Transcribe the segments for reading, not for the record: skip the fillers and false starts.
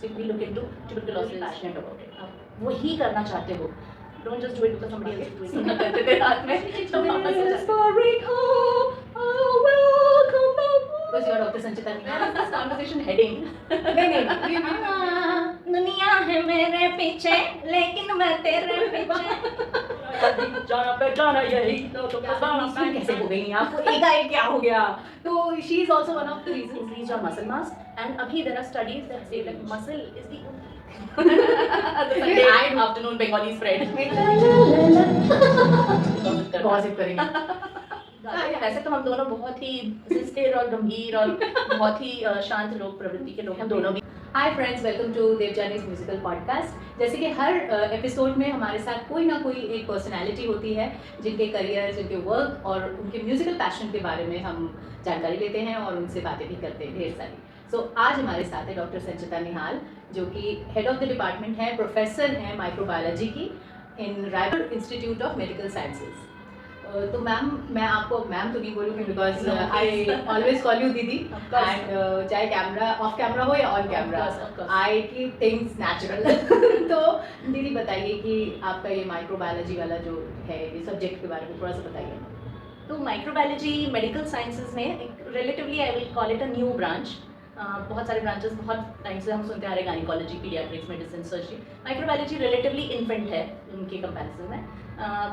quickly look into tuberculosis, passionate about it. आप वही करना चाहते हो, don't just do it because somebody else is doing it. सुनना करते थे रात में तो वापस हो जाते because you are Dr. Sanchita Nihal. Is this conversation heading? नहीं दुनिया है मेरे पीछे लेकिन मैं तेरे पीछे जाना पहचाना यही तो कैसे हो गई आपको एकाएक क्या हो गया तो she is also one of the reasons increase your muscle mass and अभी there are studies that say that muscle is the Sunday afternoon Bengali spread gossip करेंगे वैसे तो हम दोनों बहुत ही स्थिर और गंभीर और बहुत ही शांत लोग प्रवृत्ति के लोग हम दोनों भी। Hi friends, welcome to Devjani's musical podcast. जैसे कि हर एपिसोड में हमारे साथ कोई ना कोई एक पर्सनालिटी होती है जिनके करियर, जिनके वर्क और उनके म्यूजिकल पैशन के बारे में हम जानकारी लेते हैं और उनसे बातें भी करते हैं ढेर सारी। आज हमारे साथ है डॉक्टर संचिता निहाल, जो कि हेड ऑफ द डिपार्टमेंट है, प्रोफेसर हैं माइक्रोबायोलॉजी की in Raipur institute of medical sciences. तो मैम, मैं आपको मैम तो नहीं बोलूँगी because I always call you didi and चाहे कैमरा ऑफ कैमरा हो या on camera I keep things natural. तो दीदी बताइए कि आपका ये माइक्रोबायोलॉजी वाला जो है ये सब्जेक्ट के बारे में थोड़ा सा बताइए। तो माइक्रोबायोलॉजी मेडिकल साइंसेज में एक relatively I will call it a new branch. बहुत सारे ब्रांचेस बहुत टाइम से हम सुनते आ रहे हैं, gynaecology, paediatrics, medicine, surgery. Microbiology relatively infant है उनके कंपैरिजन में।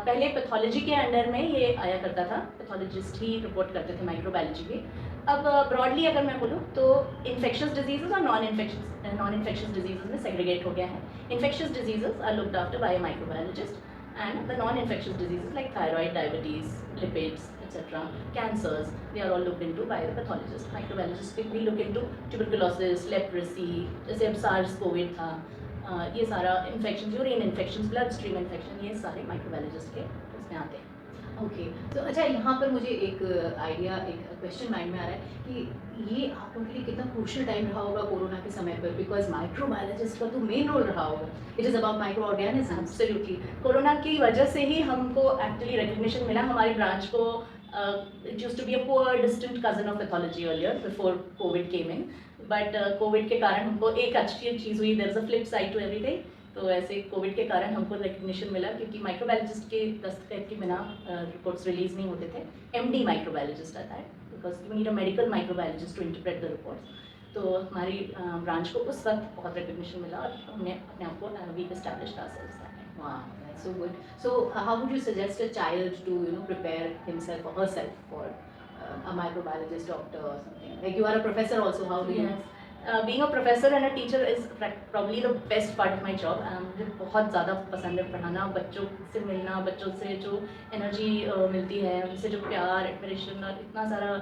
पहले पैथोलॉजी के अंडर में ये आया करता था, पैथोलॉजिस्ट ही रिपोर्ट करते थे माइक्रोबायोलॉजी के। अब ब्रॉडली अगर मैं बोलूँ तो इन्फेक्शियस डिजीजेज और नॉन इन्फेक्शियस डिजीजेज में सेग्रीगेट हो गया है। Infectious diseases are looked after by a microbiologist and the non-infectious diseases like thyroid, diabetes, lipids, etc., cancers, they are all looked into by the pathologist. Microbiologists typically look into tuberculosis, leprosy, जैसे अब SARS Covid था, ये सारा infection, urine infection, blood stream infection, ये सारे microbiologist के उसमें आते हैं। ओके, तो अच्छा, यहाँ पर मुझे एक आइडिया, एक क्वेश्चन माइंड में आ रहा है कि ये आप लोगों के लिए कितना क्रूशियल टाइम रहा होगा कोरोना के समय पर, बिकॉज माइक्रोबायोलॉजिस्ट का तो मेन रोल रहा होगा। It is about micro organism. Absolutely, corona की वजह से ही हमको एक्चुअली रिकग्निशन मिला। हमारी ब्रांच को it used to be a poor distant cousin of pathology earlier before covid came in, but covid के कारण हमको एक अच्छी चीज़ हुई, there is a flip side to everything. तो ऐसे कोविड के कारण हमको रिकग्निशन मिला क्योंकि माइक्रोबायोलॉजिस्ट के दस्तखत के बिना रिपोर्ट्स रिलीज नहीं होते थे। MD माइक्रोबायोलॉजिस्ट आता है because you need a medical microbiologist to interpret the reports. तो हमारी ब्रांच को उस वक्त बहुत रिकग्निशन मिला और हमने अपने आप को we established ourselves that. Wow, that's so good. So how would you suggest a child to prepare himself or herself for a microbiologist, doctor or something? Like you are a professor also, how do you? Being a professor and a teacher is probably the best part of my job. मुझे बहुत ज़्यादा पसंद है पढ़ाना, बच्चों से मिलना, बच्चों से जो एनर्जी मिलती है, उनसे जो प्यार, एडमिरेशन और इतना सारा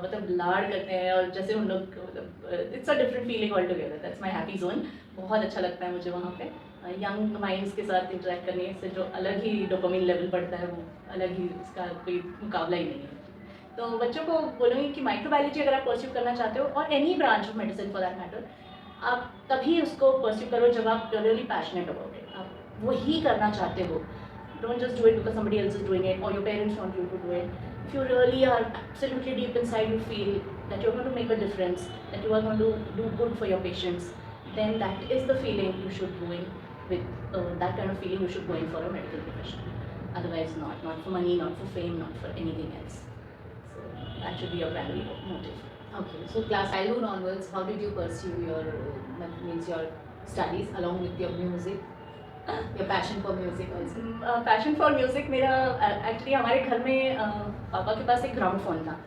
मतलब लाड़ करते हैं और जैसे उन लोग मतलब it's a different feeling all together. That's my happy zone. बहुत अच्छा लगता है मुझे वहाँ पे यंग माइंड्स के साथ इंटरेक्ट करने से जो अलग ही डोपामिन लेवल बढ़ता है, वो अलग ही, इसका कोई मुकाबला ही नहीं है। तो बच्चों को बोलूँगी कि माइक्रोबायोलॉजी अगर आप परस्यू करना चाहते हो और any branch of medicine for that matter, आप तभी उसको परस्यू करो जब आप रियली पैशनेट अबाउट इट, आप वही करना चाहते हो। Don't just do it because somebody else is doing it or your parents want you to do it. If you really are absolutely deep inside, you feel that you're going to make a difference, that you are going to do good for your patients, then that is the feeling you should go in with. That kind of feeling you should go in for a medical profession. Otherwise not for money, not for fame, not for anything else. That should be your primary motive. Okay, so class childhood onwards, how did you pursue your your studies along with your music, your passion for music also? Passion for music मेरा actually हमारे घर में पापा के पास एक gramophone था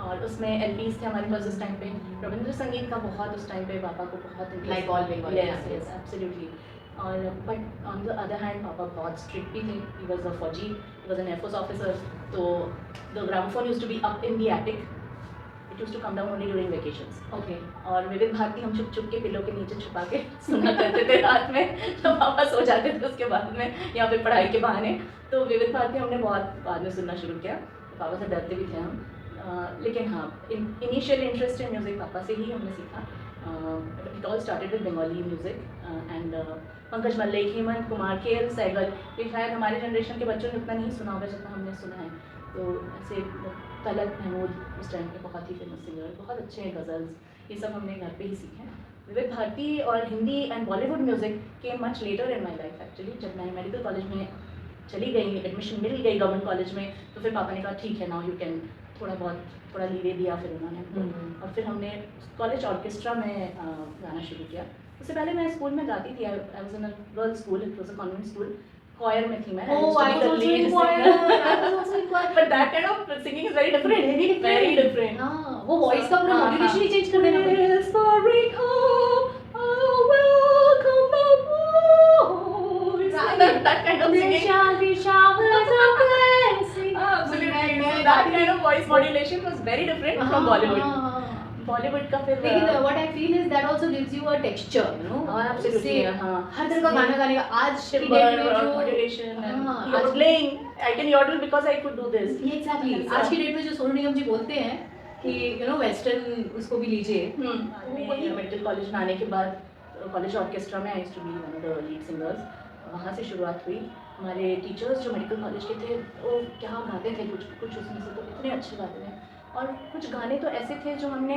और उसमें LPs थे हमारे पास उस टाइम पे। रविंद्र संगीत का बहुत उस टाइम पे पापा को बहुत like all Bengali. Yes, absolutely. और but on the other hand पापा बहुत स्ट्रिक्ट भी थे। He was a fauji, he was an air force officer. तो the gramophone used to be up in the attic, it used to come down only during vacations. Okay, और विविध भारती हम छुप छुप के पिलो के नीचे छुपा के सुना करते थे रात में, तो पापा सो जाते थे उसके बाद में, या फिर पढ़ाई के बहाने। तो विविध भारती हमने बहुत बाद में सुनना शुरू किया। पापा से डरते भी थे हम, लेकिन हाँ, इनिशियल इंटरेस्ट इन म्यूज़िक पापा से ही हमने सीखा। It all started with Bengali music and Pankaj Mallik, Hemant Kumar, KL Sehgal, ये शायद हमारे जनरेशन के बच्चों ने उतना नहीं सुना होगा जितना हमने सुना है। तो ऐसे तलत महमूद उस टाइम के बहुत ही फेमस सिंगर, बहुत अच्छे हैं, गज़ल्स, ये सब हमने घर पे ही सीखे हैं। विविध भारती और Hindi and Bollywood music came much later in my life actually. जब मैं मेडिकल कॉलेज में चली गई, एडमिशन मिल गई गवर्नमेंट कॉलेज में, तो फिर पापा ने कहा ठीक है नाउ यू कैन, थोड़ा लीवे दिया फिर उन्होंने। और फिर हमने कॉलेज ऑर्केस्ट्रा में गाना शुरू किया। उससे पहले मैं स्कूल में गाती थी, I was in a girls school, it was a convent school. choir में थी मैं। Oh, I was also in choir. I was also in choir. But that kind of singing is very different. Very different. हाँ, वो voice का पूरा modulation ही change कर देना पड़ेगा। Whispering home, oh welcome the boys. That kind of singing. There shall be showers of blessing. Absolutely. That kind of voice modulation was very different from Bollywood. Bollywood का फिर लेकिन what I feel is that also gives you a texture, you know. Absolutely हां, हर तरह का गाना गाने का आज की डेट में जो modulation and you are playing I can yodel because I could do this. Exactly आज की डेट में जो सोनू निगम जी बोलते हैं कि यू नो वेस्टर्न उसको भी लीजिए। मेडिकल कॉलेज में आने के बाद कॉलेज ऑर्केस्ट्रा में I used to be one of the lead singers. वहाँ से शुरुआत हुई। हमारे टीचर्स जो मेडिकल कॉलेज के थे वो क्या गाते थे, कुछ उसमें से तो इतने अच्छे गाते थे। और कुछ गाने तो ऐसे थे जो हमने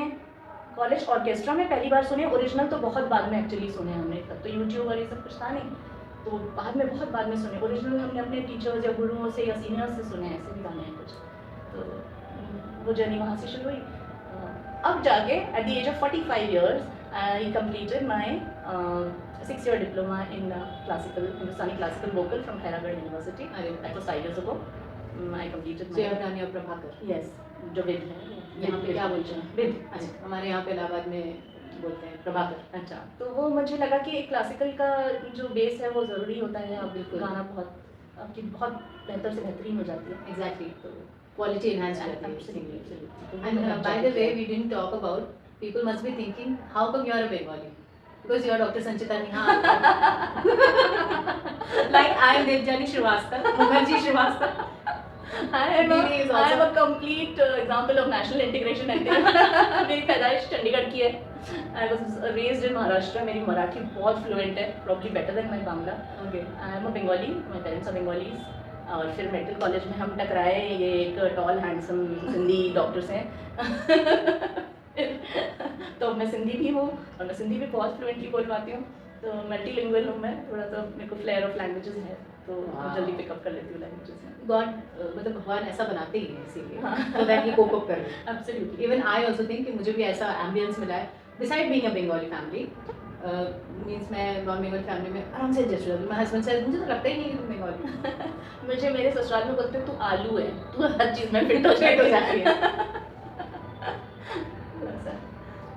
कॉलेज ऑर्केस्ट्रा में पहली बार सुने, ओरिजिनल तो बहुत बाद में एक्चुअली सुने हमने। तब तो यूट्यूब और ये सब कुछ था नहीं, तो बाद में बहुत बाद में सुने। ओरिजिनल हमने अपने टीचर्स या गुरुओं से या सीनियर्स से सुने, ऐसे भी गाने हैं कुछ। तो वो जर्नी वहाँ से शुरू हुई। अब जाके at the age of 45 years I completed my 6-year diploma in classical, Hindustani classical vocal from Khairagarh University. That was 5 years ago. I completed my. So you have done your Prabhakar. Yes, जो with है। यहाँ पे क्या बोलते हैं? With. अच्छा, हमारे यहाँ पे इलाहाबाद में बोलते हैं प्रभाकर। अच्छा, तो वो मुझे लगा कि एक क्लासिकल का जो बेस है वो ज़रूरी होता है। अब बिल्कुल। गाना आपकी बहुत बेहतर से बेहतरीन हो जाती है। एग्जैक्टली, तो क्वालिटी एनहांस करती है। Absolutely. And by the way, we didn't talk about, people must be thinking, how come you are a Bengali? Because you are Dr. Sanchita Nihal. Like I am Devjani Srivastava, Mukherjee Srivastava. I am a complete example of national integration. मेरी पैदाइश चंडीगढ़ की है। I was raised in Maharashtra. मेरी मराठी बहुत fluent है, probably better than my Bangla. Okay. I am a Bengali. My parents are Bengalis. और फिर medical college में हम टकराए ये एक टॉल हैंडसम सिंधी डॉक्टर से। तो मैं सिंधी भी हूँ और मैं सिंधी भी बहुत फ्लुएंटली बोल पाती हूँ। तो मल्टीलिंगुअल हूँ मैं, थोड़ा सा मेरे को फ्लेयर ऑफ लैंग्वेजेस है, तो जल्दी पिकअप कर लेती हूँ लैंग्वेजेस में। God, मतलब भगवान ऐसा बनाते ही है इसीलिए, so that you cope up कर ले। Absolutely. Even I also think कि मुझे भी ऐसा ambience मिला है। Beside being a Bengali family, means मैं नॉन बेंगली फैमिली में आराम से एडजस्ट हो जाती हूँ। My husband says मुझे तो लगता ही नहीं कि तुम बंगाली। मुझे मेरे ससुराल में बोलते हैं तू आलू है, तू हर चीज़ में फिट हो जाती है।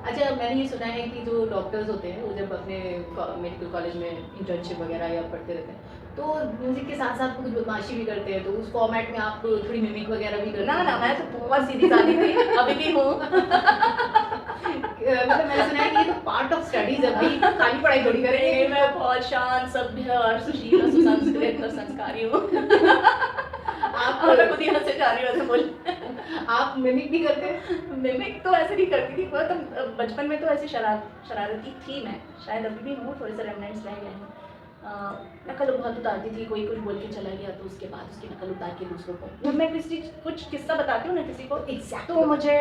अच्छा, मैंने ये सुना है कि जो डॉक्टर्स होते हैं वो जब अपने मेडिकल कॉलेज में इंटर्नशिप वगैरह या पढ़ते रहते हैं तो म्यूजिक के साथ साथ कुछ बदमाशी भी करते हैं, तो उस फॉर्मेट में आप थोड़ी मिमिक वगैरह भी करते हैं? ना, मैं तो बहुत सीधी सादी थी, अभी भी हूँ। मतलब मैंने सुना है कि ये तो पार्ट ऑफ स्टडीज है, अभी खाली पढ़ाई थोड़ी करेंगे। मैं बहुत शांत, सभ्य और सुशील और सुसंस्कृत और संस्कारी हूँ। आप खुद ही हंसे जा रही हो ऐसे बोल। आप मिमिक भी करते हैं? मिमिक तो ऐसे नहीं करती थी, तो बचपन में तो ऐसी शरारती थी मैं, शायद अभी भी हूँ, थोड़े से रेमिनेंट्स रह गए हैं। नकल बहुत उतारती थी, कोई कुछ बोल के चला गया तो उसके बाद उसकी नकल उतार के दूसरों को, जब मैं कुछ किस्सा बताती हूँ ना किसी को एग्जैक्ट, तो मुझे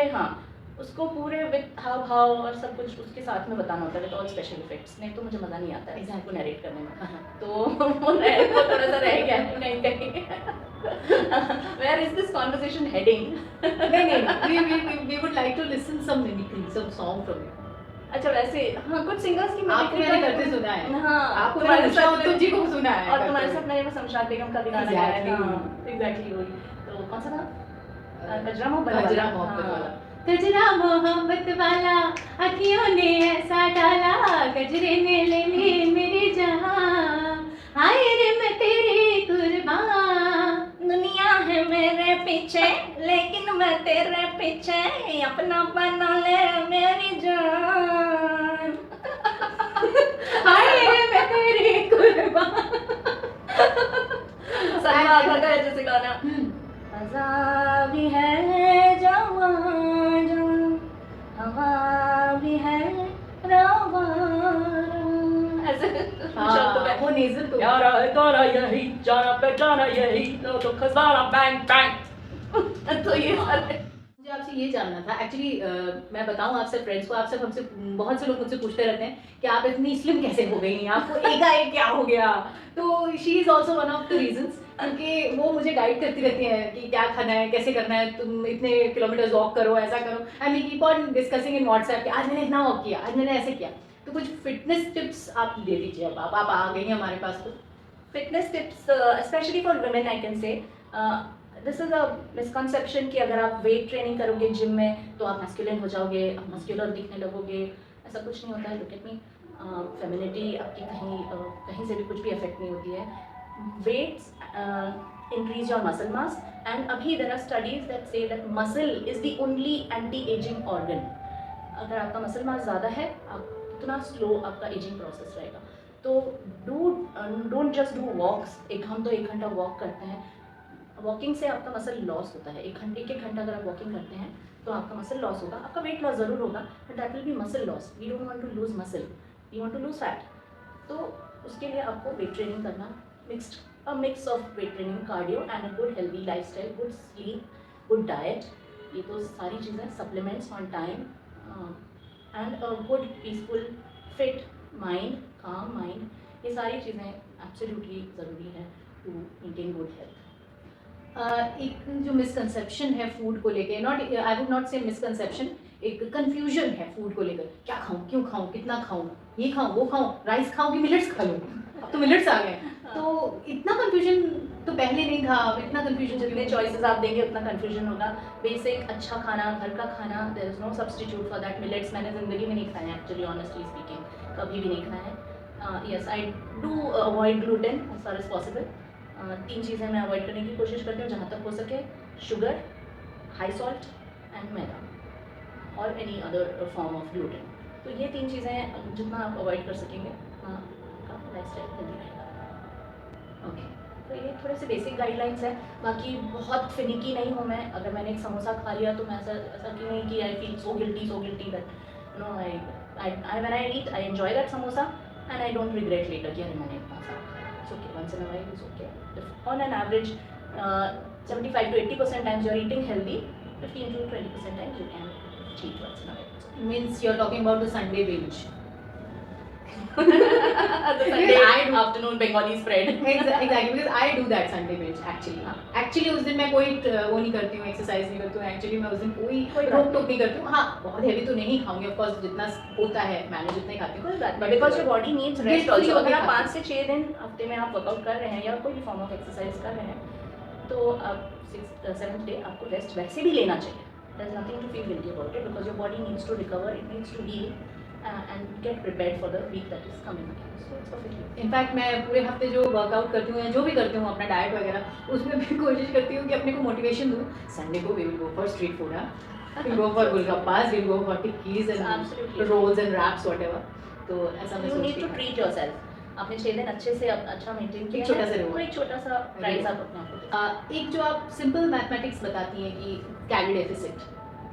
उसको पूरे विद हाव भाव और सब कुछ उसके साथ में बताना होता है, विद ऑल स्पेशल इफेक्ट्स, नहीं तो मुझे मज़ा नहीं आता है एग्जैक्ट को नरेट करने में। तो वो थोड़ा सा रह गया है कहीं। Where is this conversation heading? नहीं, we would like to listen some mimicry, some song from you. अच्छा, वैसे हाँ, कुछ सिंगर्स की आपको मैंने करते सुना है। हाँ, आपको मैंने तुम जी को सुना है। और तुम्हारे साथ मैंने शमशाद बेगम का भी गाना गाया है। एग्जैक्टली वही। तो कौन सा था? गजरा मोहब्बत वाला। गजरा मोहब्बत वाला अखियों ने ऐसा डाला, गजरे ने ले ली मेरी जहां, हाय रे मैं तेरी कुर्बान, दुनिया है मेरे पीछे लेकिन मैं तेरे पीछे, अपना बना ले मेरी जान, हाय रे मैं तेरी कुर्बान। सलमा आगा का जैसे गाना, हज़ा भी है जवान जवान, हवा भी है रवा ऐसे शब्द वो नेज़ल तो यारा गाना यही, जाना पे जाना यही, लो तो खजाना बैंग बैंग। तो ये सारे। मुझे आपसे ये जानना था एक्चुअली, मैं बताऊं आपसे फ्रेंड्स को, आप सब हमसे बहुत से लोग मुझसे पूछते रहते हैं कि आप इतनी स्लिम कैसे हो गई, आपको एकाएक क्या हो गया। तो she is also one of the reasons, क्योंकि वो मुझे गाइड करती रहती हैं कि क्या खाना है, कैसे करना है, तुम इतने किलोमीटर वॉक करो, ऐसा करो, and we keep on discussing in WhatsApp कि आज मैंने इतना वॉक किया, आज मैंने ऐसे किया। तो कुछ फिटनेस टिप्स आप दे दीजिए। अब आप आ गई हैं हमारे पास तो। Fitness tips specially for women I can say this is a misconception कि अगर आप वेट ट्रेनिंग करोगे जिम में तो आप मस्कुलिन हो जाओगे, आप मस्कुलर दिखने लगोगे। ऐसा कुछ नहीं होता है। लुक एट मी, फेमिनिटी आपकी कहीं से भी कुछ भी अफेक्ट नहीं होती है। Weights increase your muscle mass, and अभी there are studies that say that muscle is the only anti-aging organ. अगर आपका मसल मास ज़्यादा है, आप उतना स्लो आपका एजिंग प्रोसेस रहेगा। तो डोंट जस्ट डू वॉक्स। हम तो 1 घंटा वॉक करते हैं, वॉकिंग से आपका मसल लॉस होता है। 1 घंटा अगर आप वॉकिंग करते हैं तो आपका मसल लॉस होगा, आपका वेट लॉस ज़रूर होगा, but that will be muscle loss. We don't want to lose muscle, we want to lose fat. तो उसके लिए आपको वेट ट्रेनिंग करना, a mix of weight training, cardio and a good healthy lifestyle, good sleep, good diet, ये तो सारी चीज़ें, supplements on time, and a good peaceful fit mind, calm mind, ये सारी चीज़ें absolutely ज़रूरी है to maintain good health. एक जो मिसकंसेप्शन है फूड को लेके, नॉट आई वुड नॉट से मिसकंसेप्शन, एक कंफ्यूजन है फूड को लेकर, क्या खाऊं, क्यों खाऊं, कितना खाऊं, ये खाऊं, वो खाऊं, राइस खाऊं कि मिलेट्स खा लूं। अब तो मिलेट्स आ गए, तो इतना कंफ्यूजन तो पहले नहीं था, इतना कंफ्यूजन। जितने चॉइसेस आप देंगे उतना कंफ्यूजन होगा। बेसिक अच्छा खाना, घर का खाना, there is no substitute for that. Millets मैंने ज़िंदगी में नहीं खाया है एक्चुअली, ऑनेस्टली स्पीकिंग, कभी भी नहीं खाया है। Yes, I do avoid gluten as far as possible. 3 चीज़ें मैं अवॉइड करने की कोशिश करती हूँ जहाँ तक हो सके: शुगर, हाई सॉल्ट एंड मैदा और any other form of gluten. तो ये 3 चीज़ें जितना आप अवॉइड कर सकेंगे उतना आपका लाइफ स्टाइल हेल्दी रहेगा। ओके, तो ये थोड़े से बेसिक गाइडलाइंस हैं। बाकी बहुत फिनिकी नहीं हूँ मैं। अगर मैंने एक समोसा खा लिया तो मैं ऐसा कि नहीं कि I feel so guilty that no, I when I eat I enjoy that samosa and I don't regret later कि अरे मैंने इतना सा खाया। It's okay, once in a while it's okay. On an average 75 to 80% times you are eating healthy, 15 to 20% times you can cheat once in a while. Means you are talking about the Sunday binge. The Sunday afternoon Bengali spread. Exactly, because I do that Sunday binge actually. Actually उस दिन मैं कोई वो नहीं करती हूँ, exercise नहीं करती हूँ। एक्चुअली मैं उस दिन कोई रोक टोक नहीं करती हूँ। हाँ, बहुत हैवी तो नहीं खाऊंगी, ऑफ कोर्स जितना होता है मैनेज उतना ही खाती हूँ। But because your body needs rest also. अगर आप 5 से 6 दिन हफ्ते में आप वर्कआउट कर रहे हैं या कोई भी फॉर्म ऑफ एक्सरसाइज कर रहे हैं तो आप 6th-7th डे आपको रेस्ट वैसे भी लेना चाहिए। There is nothing to feel guilty about it, because your body needs to recover, it needs to heal and get prepared for the week that is coming again. So it's perfectly okay. In fact मैं पूरे हफ्ते जो workout करती हूँ या जो भी करती हूँ अपना डाइट वगैरह, उसमें भी कोशिश करती हूँ कि अपने को मोटिवेशन दूँ। संडे को we will go for street food, we'll go for golgappas, we'll go for tikkis and Absolutely. rolls and wraps whatever. तो ऐसा मैं You need सोचती to हूँ। treat yourself. आपने 6 दिन अच्छे से अच्छा मेंटेन किया, एक छोटा सा है, reward. तो एक छोटा सा प्राइज आप अपने आप को एक जो आप सिंपल मैथमेटिक्स बताती हैं कि कैलोरी डेफिसिट,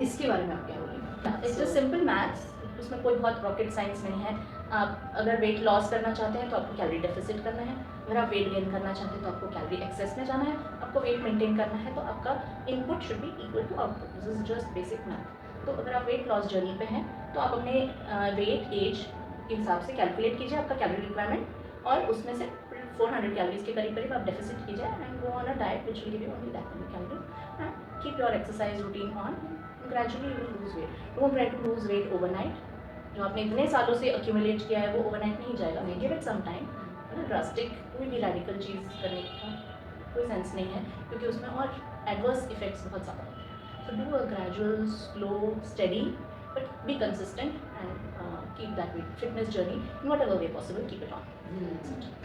इसके बारे में आप क्या बोलेंगे? इट्स जस्ट सिंपल मैथ्स, उसमें कोई बहुत रॉकेट साइंस नहीं है। आप अगर वेट लॉस करना चाहते हैं तो आपको कैलोरी डेफिसिट करना है, अगर आप वेट गेन करना चाहते हैं तो आपको कैलोरी एक्सेस में जाना है, आपको वेट मेंटेन करना है तो आपका input should be equal to output. This is just basic math. तो अगर आप वेट लॉस जर्नी पे हैं तो आप अपने वेट एज के हिसाब से कैलकुलेट कीजिए आपका कैलोरी रिक्वायरमेंट, और उसमें से 400 कैलोरीज के करीब आप डेफिसिट कीजिए and go on a diet which will give you only that many calorie and keep your exercise routine on. Gradually you will lose weight. Don't try to lose weight overnight. जो आपने इतने सालों से accumulate किया है वो overnight नहीं जाएगा। Give it some time. Drastic कोई भी रेडिकल चीज़ करने का कोई सेंस नहीं है, क्योंकि उसमें और एडवर्स इफेक्ट्स बहुत ज़्यादा होते हैं। So do a gradual, slow, steady, but be consistent and keep that weight fitness journey in whatever way possible, keep it on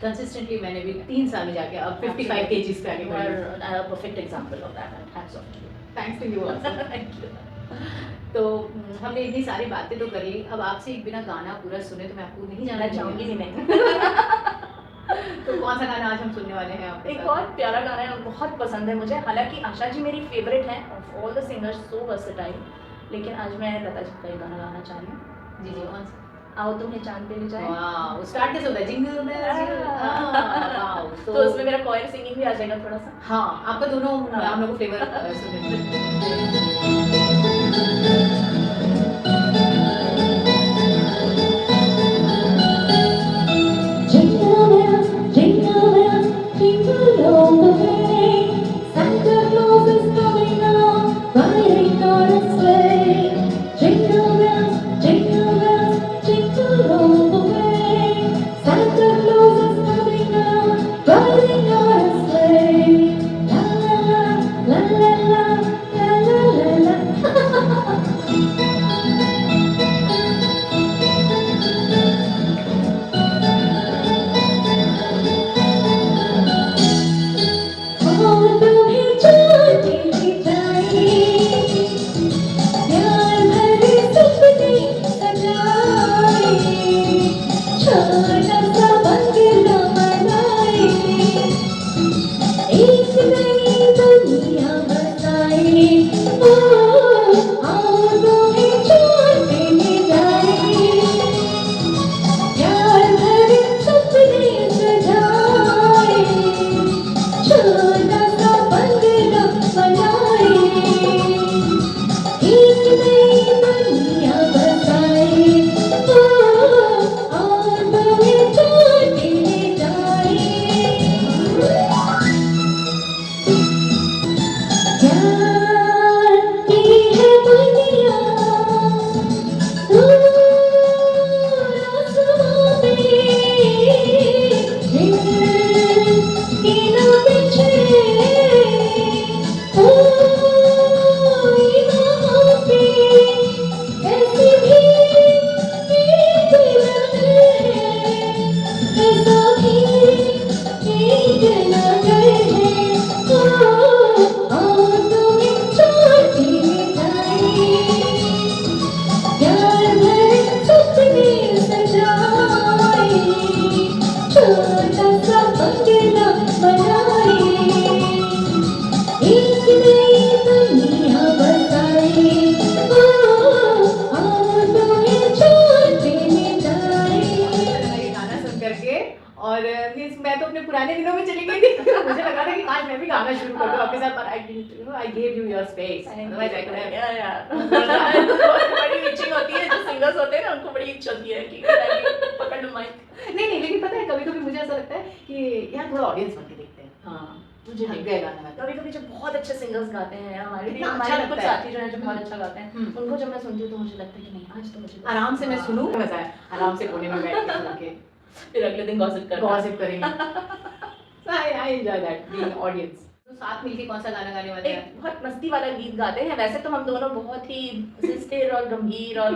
consistently. मैंने भी 3 साल में जाके अब 55 kgs पे आगे You बढ़ी। are a perfect example of that, and hats off to you. Thanks to you also. Thank you. तो हमने इतनी सारी बातें तो कर ली, अब आपसे एक बिना गाना पूरा सुने तो मैं आपको नहीं जाना मैं चाहूँगी भी नहीं। तो कौन सा गाना आज हम सुनने वाले हैं आपके एक साथ? और प्यारा गाना है, बहुत पसंद है मुझे। हालांकि आशा जी मेरी फेवरेट हैं of all the singers, so versatile, लेकिन आज मैं लता जी का ये गाना गाना चाह रही हूँ। जी जी, कौन सा? आओ तुम्हें चांद पे ले जाए। वाओ, स्टार्ट कैसे होता है? Jingle bells. वाओ, तो उसमें मेरा कॉयर सिंगिंग भी आ जाएगा थोड़ा सा। हाँ, आपका दोनों हाँ। हम लोग को फ्लेवर सुनने छोटा सा बंगला बनाए, एक नई दुनिया बताए, ओ आंखों में छोटे में जाए, प्यार भरे सपने सजाए, छोटा सा बंगला बनाए, एक नई दुनिया बताए, ओ आंखों में छोटे में जाए। प्यार की है दुनिया, दूर आसमां पे, दिल की ना बिछड़े, कोई वहाँ पे, ऐसी भी एक नजर है, ऐसा भी एक नजर है, ओ आंखों में छोटी जाए, प्यार भरे सपने सजाए, छोटा सा बंगला बनाए, एक नई दुनिया बताए, ओ आंखों में छोटे में जाए। ये गाना सुन करके और मीन्स मैं तो अपने पुराने दिनों में चली गई थी। मुझे लगा था कि आज मैं भी गाना शुरू कर दूं आपके साथ, पर I didn't, you know, I gave you your space, otherwise I could have बड़ी इचिंग होती है, जो सिंगर्स होते हैं ना उनको बड़ी इच होती है कि पकड़ लो माइक। नहीं, लेकिन पता है कभी-कभी मुझे ऐसा लगता है कि यार थोड़ा ऑडियंस बन के देखते हैं। हाँ, मुझे लग गया गाना में। कभी कभी जब बहुत अच्छे सिंगर्स गाते हैं हमारे कितना हमारे अच्छा कुछ लगता है। साथी जो हैं जो बहुत अच्छा गाते हैं, उनको जब मैं सुनती हूँ तो मुझे लगता है कि नहीं आज तो मुझे आराम से मैं हाँ। सुनूं, मजा है आराम से कोने में बैठ के सुन के फिर अगले दिन गॉसिप करना। गॉसिप करेंगे। आई एंजॉय दैट बीइंग ऑडियंस। तो साथ मिलके कौन सा गाना गाने वाले एक हैं? बहुत मस्ती वाला गीत गाते हैं। वैसे तो हम दोनों बहुत ही स्थिर और गंभीर और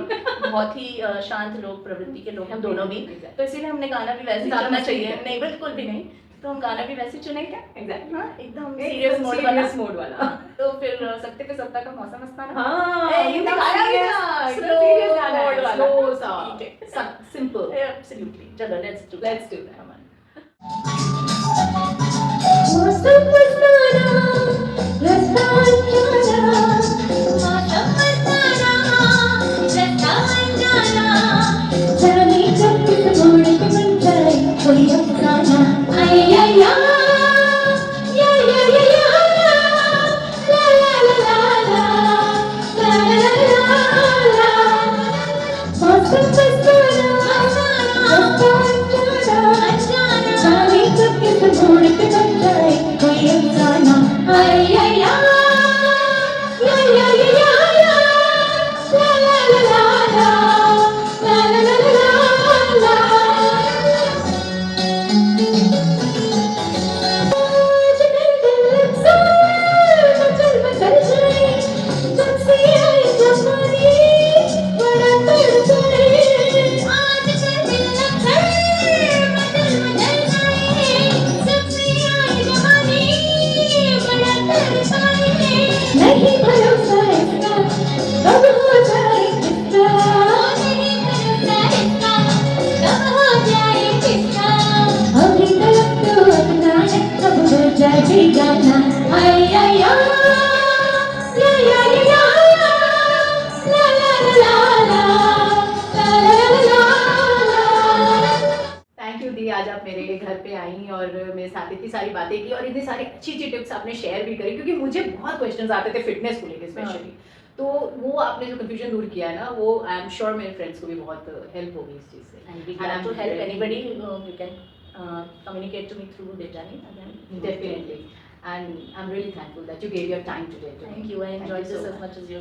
बहुत ही शांत लोग प्रवृत्ति के लोग हैं, हम दोनों भी, तो इसीलिए हमने गाना भी वैसे ही ज़्यादा चुनना मस्ती चाहिए। है। नहीं बिल्कुल भी नहीं, तो हम गाना भी वैसे ही चुनेंगे। एग्जैक्टली। हाँ, एकदम सीरियस मोड वाला। सीरियस मोड वाला। तो फिर सत्ते पे सत्ता का मौसम मस्ताना। हाँ, ये एकदम गाना भी serious, था, एकदम slow serious गाना है, mode वाला। slow सा, ठीक है। simple। Absolutely. चलो let's do that. मौसम मस्ताना, रास्ता अनजाना, मौसम मस्ताना, रास्ता अनजाना, जाने कब किस मोड़ पे बन जाए कोई अफसाना। आय या या या या या या ला ला ला ला ला ला ला ला। मौसम मस्ताना, रास्ता अनजाना, जाने कब किस मोड़ पे बन जाए कोई अफसाना। आय या या या या या या या ला ला ला ला ला ला ला ला ला। आज दिल दिल से मचल मचल जाए, जब से आई जवानी बड़ा तड़पे। आज दिल दिल से मचल मचल जाए, जब से आई जवानी बड़ा तड़पे। नहीं भरोसा इसका कब हो जाए किसका, नहीं भरोसा इसका कब हो जाए किसका। अभी तक तो अपना है, कब हो जाए बेगाना। आय या या या या या या ला ला ला ला ला ला ला ला। थैंक यू दी, आज आप मेरे घर पे आई और मेरे साथ इतनी सारी बातें की और इतनी सारी अच्छी अच्छी टिप्स आपने शेयर भी करी, क्योंकि मुझे बहुत क्वेश्चंस आते थे फिटनेस को लेकर स्पेशली। तो वो आपने जो कंफ्यूजन दूर किया है ना, वो आई एम श्योर मेरे फ्रेंड्स को भी बहुत हेल्प होगी इस चीज़ से। And we glad to help anybody. You can communicate to me through Devjani again. Definitely. And I'm really thankful that you gave your time today to me. Thank you. I Thank enjoyed you so this as much. much as you.